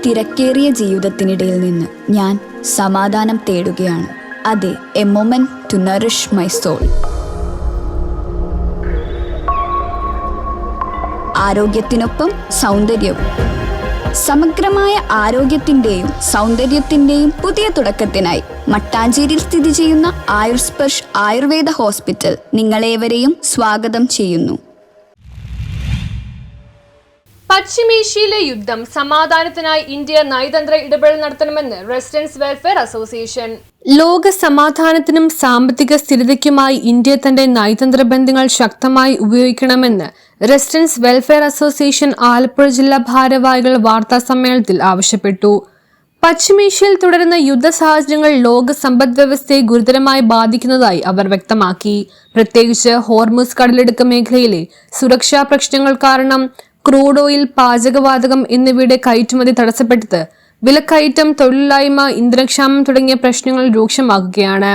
തിരക്കേറിയ ജീവിതത്തിനിടയിൽ നിന്ന് ഞാൻ സമാധാനം തേടുകയാണ്. അതെ, a moment to nourish my soul. ആരോഗ്യത്തിനൊപ്പം സൗന്ദര്യവും. സമഗ്രമായ ആരോഗ്യത്തിൻ്റെയും സൗന്ദര്യത്തിൻ്റെയും പുതിയ തുടക്കത്തിനായി മട്ടാഞ്ചേരിയിൽ സ്ഥിതി ചെയ്യുന്ന ആയുർസ്പർശ് ആയുർവേദ ഹോസ്പിറ്റൽ നിങ്ങളേവരെയും സ്വാഗതം ചെയ്യുന്നു. പശ്ചിമേഷ്യയിലെ യുദ്ധം സമാധാനത്തിനായി ഇന്ത്യ നയതന്ത്ര ഇടപെടൽ നടത്തണമെന്ന് റെസിഡൻസ് വെൽഫെയർ അസോസിയേഷൻ. ലോക സമാധാനത്തിനും സാമ്പത്തിക സ്ഥിരതയ്ക്കുമായി ഇന്ത്യ തന്റെ നയതന്ത്ര ബന്ധങ്ങൾ ശക്തമായി ഉപയോഗിക്കണമെന്ന് റെസിഡൻസ് വെൽഫെയർ അസോസിയേഷൻ ആലപ്പുഴ ജില്ലാ ഭാരവാഹികൾ വാർത്താ സമ്മേളനത്തിൽ ആവശ്യപ്പെട്ടു. പശ്ചിമേഷ്യയിൽ തുടരുന്ന യുദ്ധ സാഹചര്യങ്ങൾ ലോക സമ്പദ് വ്യവസ്ഥയെ ഗുരുതരമായി ബാധിക്കുന്നതായി അവർ വ്യക്തമാക്കി. പ്രത്യേകിച്ച് ഹോർമുസ് കടലിടുക്ക് മേഖലയിലെ സുരക്ഷാ പ്രശ്നങ്ങൾ കാരണം ക്രൂഡ് ഓയിൽ, പാചകവാതകം എന്നിവയുടെ കയറ്റുമതി തടസ്സപ്പെട്ടത് വിലക്കയറ്റം, തൊഴിലില്ലായ്മ, ഇന്ധനക്ഷാമം തുടങ്ങിയ പ്രശ്നങ്ങൾ രൂക്ഷമാകുകയാണ്.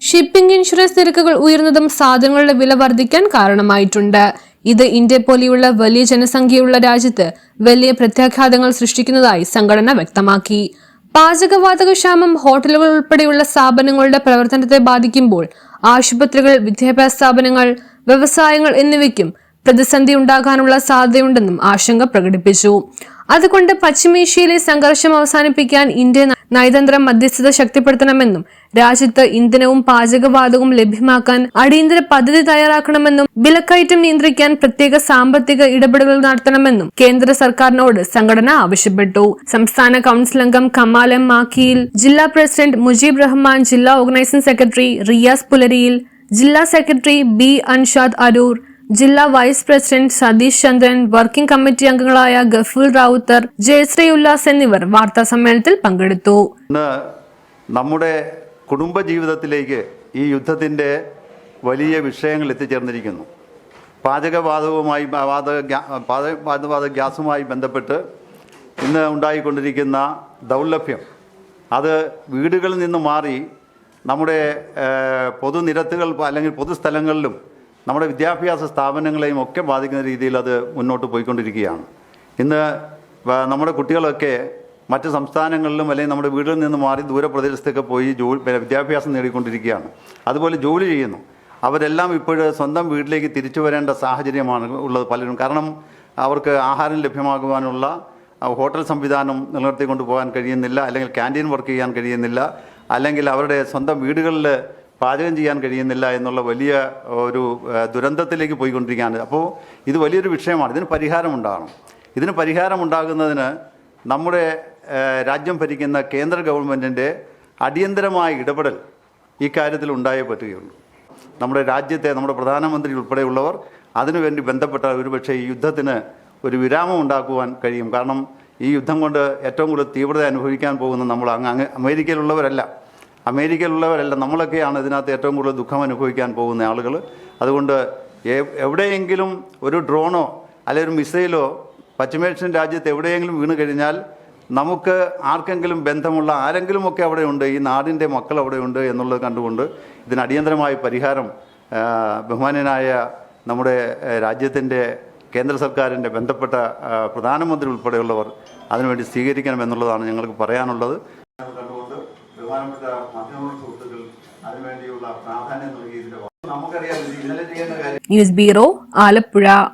ഷിപ്പിംഗ് ഇൻഷുറൻസ് നിരക്കുകൾ ഉയർന്നതും സാധനങ്ങളുടെ വില വർദ്ധിക്കാൻ കാരണമായിട്ടുണ്ട്. ഇത് ഇന്ത്യ പോലെയുള്ള വലിയ ജനസംഖ്യയുള്ള രാജ്യത്ത് വലിയ പ്രത്യാഘാതങ്ങൾ സൃഷ്ടിക്കുന്നതായി സംഘടന വ്യക്തമാക്കി. പാചകവാതക ക്ഷാമം ഹോട്ടലുകൾ ഉൾപ്പെടെയുള്ള സ്ഥാപനങ്ങളുടെ പ്രവർത്തനത്തെ ബാധിക്കുമ്പോൾ ആശുപത്രികൾ, വിദ്യാഭ്യാസ സ്ഥാപനങ്ങൾ, വ്യവസായങ്ങൾ എന്നിവയ്ക്കും പ്രതിസന്ധി ഉണ്ടാകാനുള്ള സാധ്യതയുണ്ടെന്നും ആശങ്ക പ്രകടിപ്പിച്ചു. അതുകൊണ്ട് പശ്ചിമേഷ്യയിലെ സംഘർഷം അവസാനിപ്പിക്കാൻ ഇന്ത്യ നയതന്ത്ര മധ്യസ്ഥത ശക്തിപ്പെടുത്തണമെന്നും രാജ്യത്ത് ഇന്ധനവും പാചകവാതകവും ലഭ്യമാക്കാൻ അടിയന്തര പദ്ധതി തയ്യാറാക്കണമെന്നും വിലക്കയറ്റം നിയന്ത്രിക്കാൻ പ്രത്യേക സാമ്പത്തിക ഇടപെടലുകൾ നടത്തണമെന്നും കേന്ദ്ര സർക്കാരിനോട് സംഘടന ആവശ്യപ്പെട്ടു. സംസ്ഥാന കൌൺസിൽ അംഗം കമാൽ എം മാക്കിയിൽ, ജില്ലാ പ്രസിഡന്റ് മുജീബ് റഹ്മാൻ, ജില്ലാ ഓർഗനൈസിംഗ് സെക്രട്ടറി റിയാസ് പുലരിയിൽ, ജില്ലാ സെക്രട്ടറി ബി അൻഷാദ് അരൂർ, ജില്ലാ vice president Satheesh Chandran, working committee അംഗങ്ങളായ ഗഫൂൽ റാവുത്തർ, ജയശ്രീ ഉല്ലാസ് എന്നിവർ വാർത്താ സമ്മേളനത്തിൽ പങ്കെടുത്തു. നമ്മുടെ കുടുംബ ജീവിതത്തിലേക്ക് ഈ യുദ്ധത്തിൻ്റെ വലിയ വിഷയങ്ങൾ എത്തിച്ചേർന്നിരിക്കുന്നു. പാചകവാതകവുമായി പാചകവാത ഗ്യാസുമായി ബന്ധപ്പെട്ട് ഇന്ന് ഉണ്ടായിക്കൊണ്ടിരിക്കുന്ന ദൗർലഭ്യം അത് വീടുകളിൽ നിന്ന് മാറി നമ്മുടെ പൊതുനിരത്തുകൾ അല്ലെങ്കിൽ പൊതുസ്ഥലങ്ങളിലും നമ്മുടെ വിദ്യാഭ്യാസ സ്ഥാപനങ്ങളെയും ഒക്കെ ബാധിക്കുന്ന രീതിയിൽ അത് മുന്നോട്ട് പോയിക്കൊണ്ടിരിക്കുകയാണ്. ഇന്ന് നമ്മുടെ കുട്ടികളൊക്കെ മറ്റ് സംസ്ഥാനങ്ങളിലും അല്ലെങ്കിൽ നമ്മുടെ വീട്ടിൽ നിന്ന് മാറി ദൂരപ്രദേശത്തൊക്കെ പോയി വിദ്യാഭ്യാസം നേടിക്കൊണ്ടിരിക്കുകയാണ്. അതുപോലെ ജോലി ചെയ്യുന്നു. അവരെല്ലാം ഇപ്പോഴും സ്വന്തം വീട്ടിലേക്ക് തിരിച്ചു വരേണ്ട സാഹചര്യമാണ് ഉള്ളത് പലരും. കാരണം അവർക്ക് ആഹാരം ലഭ്യമാകുവാനുള്ള ഹോട്ടൽ സംവിധാനം നിലനിർത്തിക്കൊണ്ട് പോകാൻ കഴിയുന്നില്ല, അല്ലെങ്കിൽ ക്യാൻറ്റീൻ വർക്ക് ചെയ്യാൻ കഴിയുന്നില്ല, അല്ലെങ്കിൽ അവരുടെ സ്വന്തം വീടുകളിൽ പാചകം ചെയ്യാൻ കഴിയുന്നില്ല എന്നുള്ള വലിയ ഒരു ദുരന്തത്തിലേക്ക് പോയിക്കൊണ്ടിരിക്കുകയാണ്. അപ്പോൾ ഇത് വലിയൊരു വിഷയമാണ്. ഇതിന് പരിഹാരമുണ്ടാകണം. ഇതിന് പരിഹാരമുണ്ടാകുന്നതിന് നമ്മുടെ രാജ്യം ഭരിക്കുന്ന കേന്ദ്ര ഗവൺമെൻറ്റിൻ്റെ അടിയന്തരമായ ഇടപെടൽ ഈ കാര്യത്തിൽ ഉണ്ടായേ പറ്റുകയുള്ളൂ. നമ്മുടെ രാജ്യത്തെ നമ്മുടെ പ്രധാനമന്ത്രി ഉൾപ്പെടെയുള്ളവർ അതിനുവേണ്ടി ബന്ധപ്പെട്ട ഒരുപക്ഷെ ഈ യുദ്ധത്തിന് ഒരു വിരാമം ഉണ്ടാക്കുവാൻ കഴിയും. കാരണം ഈ യുദ്ധം കൊണ്ട് ഏറ്റവും കൂടുതൽ തീവ്രത അനുഭവിക്കാൻ പോകുന്ന നമ്മൾ അങ്ങ് അമേരിക്കയിലുള്ളവരല്ല, നമ്മളൊക്കെയാണ് ഇതിനകത്ത് ഏറ്റവും കൂടുതൽ ദുഃഖം അനുഭവിക്കാൻ പോകുന്ന ആളുകൾ. അതുകൊണ്ട് എവിടെയെങ്കിലും ഒരു ഡ്രോണോ അല്ലെങ്കിൽ ഒരു മിസൈലോ പശ്ചിമേഷ്യൻ രാജ്യത്ത് എവിടെയെങ്കിലും വീണ് കഴിഞ്ഞാൽ നമുക്ക് ആർക്കെങ്കിലും ബന്ധമുള്ള ആരെങ്കിലുമൊക്കെ അവിടെയുണ്ട്, ഈ നാടിൻ്റെ മക്കൾ അവിടെയുണ്ട് എന്നുള്ളത് കണ്ടുകൊണ്ട് ഇതിന് അടിയന്തരമായ പരിഹാരം ബഹുമാന്യനായ നമ്മുടെ രാജ്യത്തിൻ്റെ കേന്ദ്ര സർക്കാരിൻ്റെ ബന്ധപ്പെട്ട പ്രധാനമന്ത്രി ഉൾപ്പെടെയുള്ളവർ അതിനുവേണ്ടി സ്വീകരിക്കണമെന്നുള്ളതാണ് ഞങ്ങൾക്ക് പറയാനുള്ളത്. ബഹുമാനപ്പെട്ട മാധ്യമ സുഹൃത്തുക്കൾ അതിനുവേണ്ടിയുള്ള പ്രാധാന്യം നൽകിയതിൻ്റെ നമുക്കറിയാം ഇന്നലെ ചെയ്യുന്ന കാര്യം. News bureau, Alappuzha.